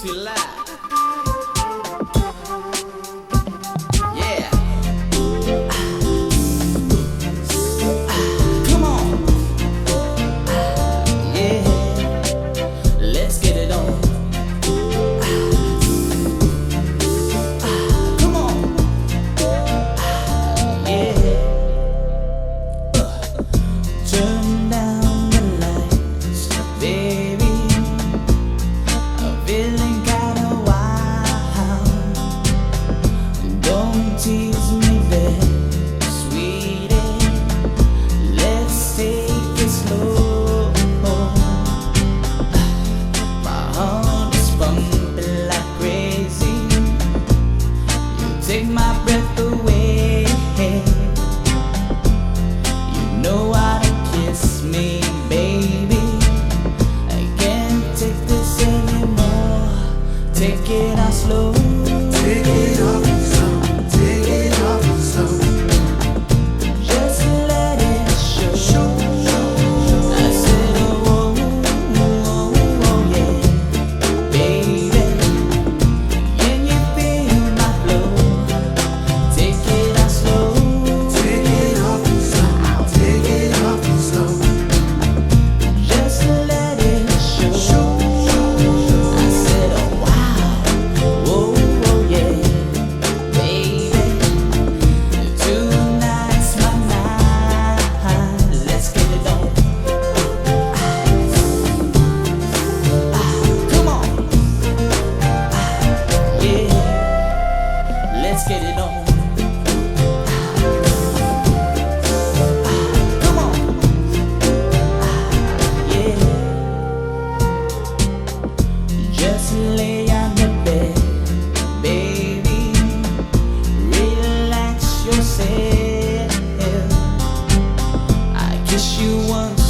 feel alive. Yeah. Come on. Yeah. Let's get it on. Come on. Yeah. Turn down the lights, baby. I'm feeling kinda wild. Don't tease me there, sweetie. Let's take it slow. My heart is pumping like crazy. You take my breath away. You know how to kiss me, baby. I can't take this anymore. Take it out slow. Take it off slow, take it off slow. Just let it show. I said, oh, oh, oh, oh, yeah, baby. Can you feel my flow? Take it out slow. Take it off slow, take it off slow. Just let it show. I said, oh, wow, oh, oh, yeah, baby. Tonight's my night. Let's get it on. Come on. Yeah. Let's get it on. Come on. Yeah. Just lay on the bed, baby. Relax yourself. I kiss you once